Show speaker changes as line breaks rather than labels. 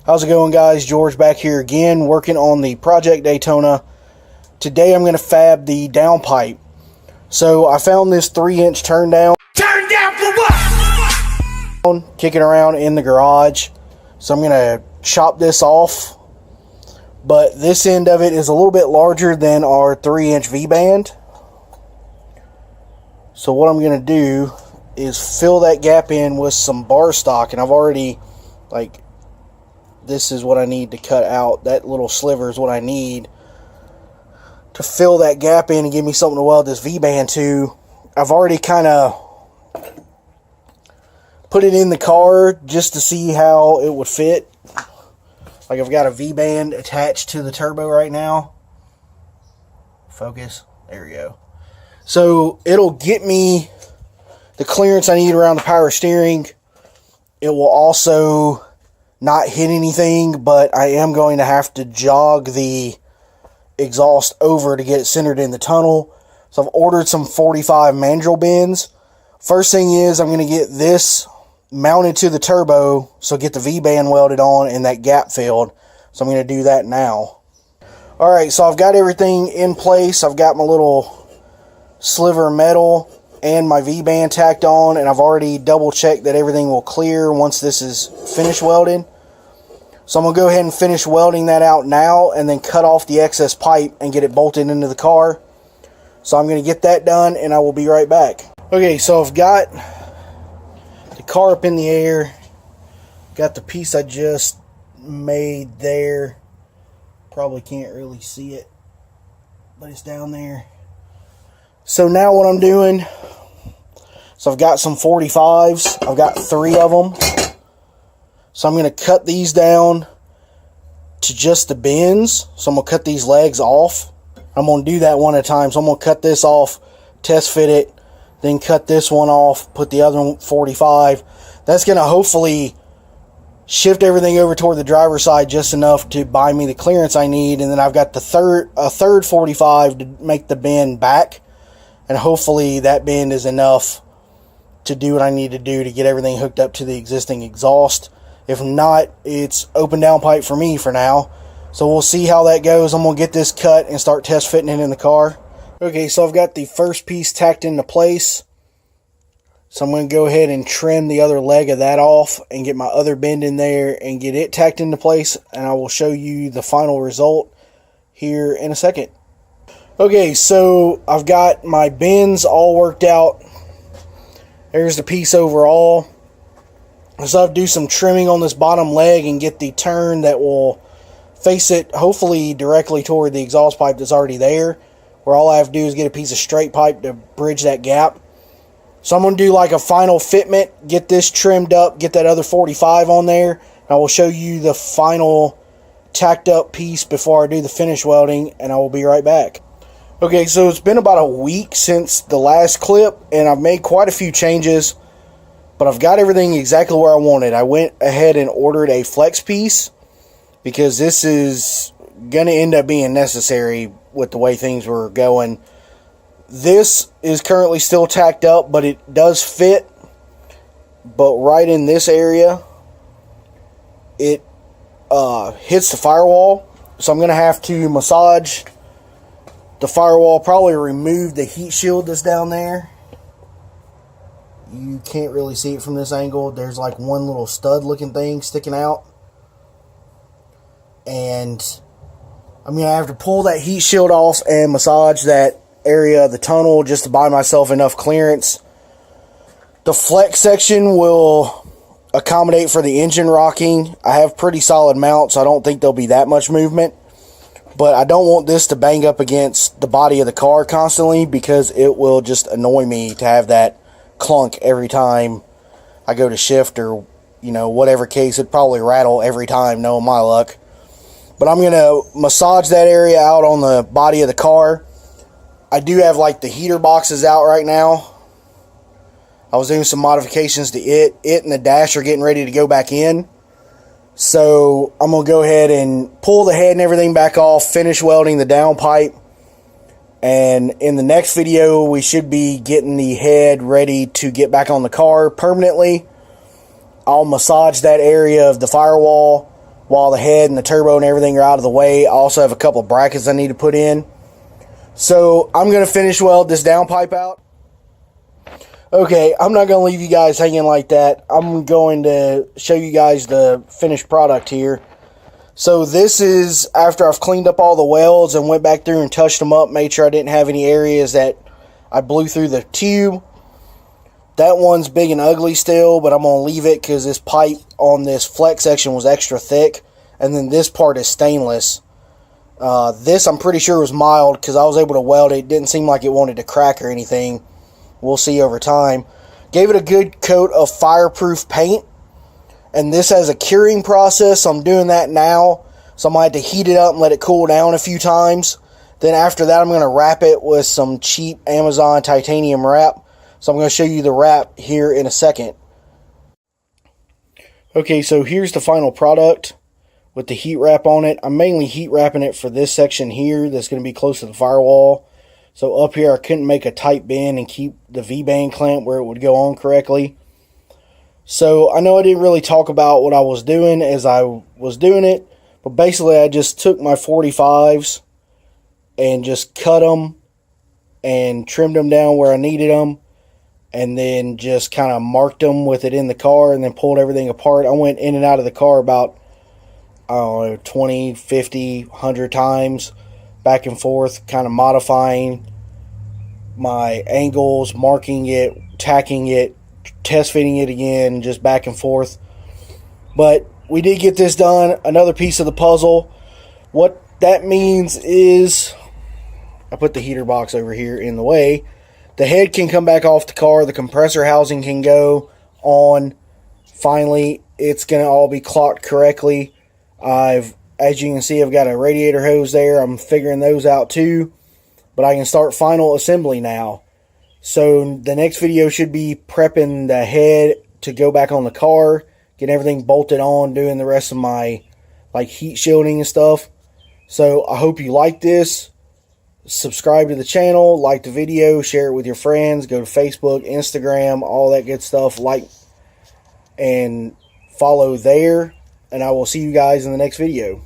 How's it going, guys? George back here again, working on the Project Daytona. Today I'm going to fab the downpipe. So I found this 3-inch turn down.
Turn down for what?
Kicking around in the garage. So I'm going to chop this off. But this end of it is a little bit larger than our 3-inch V-band. So what I'm going to do is fill that gap in with some bar stock. And I've already, this is what I need to cut out. That little sliver is what I need to fill that gap in and give me something to weld this V-band to. I've already kind of put it in the car just to see how it would fit. I've got a V-band attached to the turbo right now. Focus. There we go. So it'll get me the clearance I need around the power steering. It will also not hit anything, but I am going to have to jog the exhaust over to get it centered in the tunnel. So I've ordered some 45 mandrel bends. First thing is I'm going to get this mounted to the turbo, so get the V-band welded on and that gap filled. So I'm going to do that now. Alright, so I've got everything in place. I've got my little sliver metal and my V-band tacked on, and I've already double checked that everything will clear once this is finished welding. So I'm going to go ahead and finish welding that out now and then cut off the excess pipe and get it bolted into the car. So I'm going to get that done and I will be right back. Okay, so I've got the car up in the air. Got the piece I just made there. Probably can't really see it, but it's down there. So now what I'm doing, so I've got some 45s. I've got 3 of them. So I'm going to cut these down to just the bends. So I'm going to cut these legs off. I'm going to do that one at a time. So I'm going to cut this off, test fit it, then cut this one off, put the other one 45. That's going to hopefully shift everything over toward the driver's side just enough to buy me the clearance I need. And then I've got a third 45 to make the bend back. And hopefully that bend is enough to do what I need to do to get everything hooked up to the existing exhaust. If not, it's open downpipe for me for now. So we'll see how that goes. I'm going to get this cut and start test fitting it in the car. Okay, so I've got the first piece tacked into place. So I'm going to go ahead and trim the other leg of that off and get my other bend in there and get it tacked into place. And I will show you the final result here in a second. Okay, so I've got my bends all worked out. There's the piece overall. So I'll do some trimming on this bottom leg and get the turn that will face it hopefully directly toward the exhaust pipe that's already there, where all I have to do is get a piece of straight pipe to bridge that gap. So I'm going to do like a final fitment, get this trimmed up, get that other 45 on there, and I will show you the final tacked up piece before I do the finish welding, and I will be right back. Okay, so it's been about a week since the last clip, and I've made quite a few changes. But I've got everything exactly where I wanted. I went ahead and ordered a flex piece because this is going to end up being necessary with the way things were going. This is currently still tacked up, but it does fit. But right in this area, it hits the firewall. So I'm going to have to massage the firewall, probably remove the heat shield that's down there. You can't really see it from this angle. There's like one little stud looking thing sticking out. And I'm going to have to pull that heat shield off and massage that area of the tunnel just to buy myself enough clearance. The flex section will accommodate for the engine rocking. I have pretty solid mounts, so I don't think there'll be that much movement. But I don't want this to bang up against the body of the car constantly, because it will just annoy me to have that clunk every time I go to shift, or whatever case. It'd probably rattle every time, knowing my luck. But I'm going to massage that area out on the body of the car. I do have like the heater boxes out right now. I was doing some modifications to it. It and the dash are getting ready to go back in. So I'm going to go ahead and pull the head and everything back off, finish welding the downpipe. And in the next video, we should be getting the head ready to get back on the car permanently. I'll massage that area of the firewall while the head and the turbo and everything are out of the way. I also have a couple of brackets I need to put in. So I'm going to finish weld this downpipe out. Okay, I'm not going to leave you guys hanging like that. I'm going to show you guys the finished product here. So this is after I've cleaned up all the welds and went back through and touched them up, made sure I didn't have any areas that I blew through the tube. That one's big and ugly still, but I'm going to leave it because this pipe on this flex section was extra thick. And then this part is stainless. This I'm pretty sure was mild because I was able to weld it. It didn't seem like it wanted to crack or anything. We'll see over time. Gave it a good coat of fireproof paint. And this has a curing process, so I'm doing that now. So I'm going to have to heat it up and let it cool down a few times. Then after that, I'm going to wrap it with some cheap Amazon titanium wrap. So I'm going to show you the wrap here in a second. Okay, so here's the final product with the heat wrap on it. I'm mainly heat wrapping it for this section here that's going to be close to the firewall. So up here I couldn't make a tight bend and keep the V-band clamp where it would go on correctly. So I know I didn't really talk about what I was doing as I was doing it. But basically I just took my 45s and just cut them and trimmed them down where I needed them. And then just kind of marked them with it in the car and then pulled everything apart. I went in and out of the car about, I don't know, 20, 50, 100 times. Back and forth, kind of modifying my angles, marking it, tacking it, test fitting it again, just back and forth. But we did get this done. Another piece of the puzzle. What that means is, I put the heater box over here in the way. The head can come back off the car. The compressor housing can go on. Finally, it's going to all be clocked correctly. As you can see, I've got a radiator hose there. I'm figuring those out too. But I can start final assembly now. So the next video should be prepping the head to go back on the car. Getting everything bolted on. Doing the rest of my heat shielding and stuff. So I hope you like this. Subscribe to the channel, like the video, share it with your friends, go to Facebook, Instagram, all that good stuff. Like and follow there, and I will see you guys in the next video.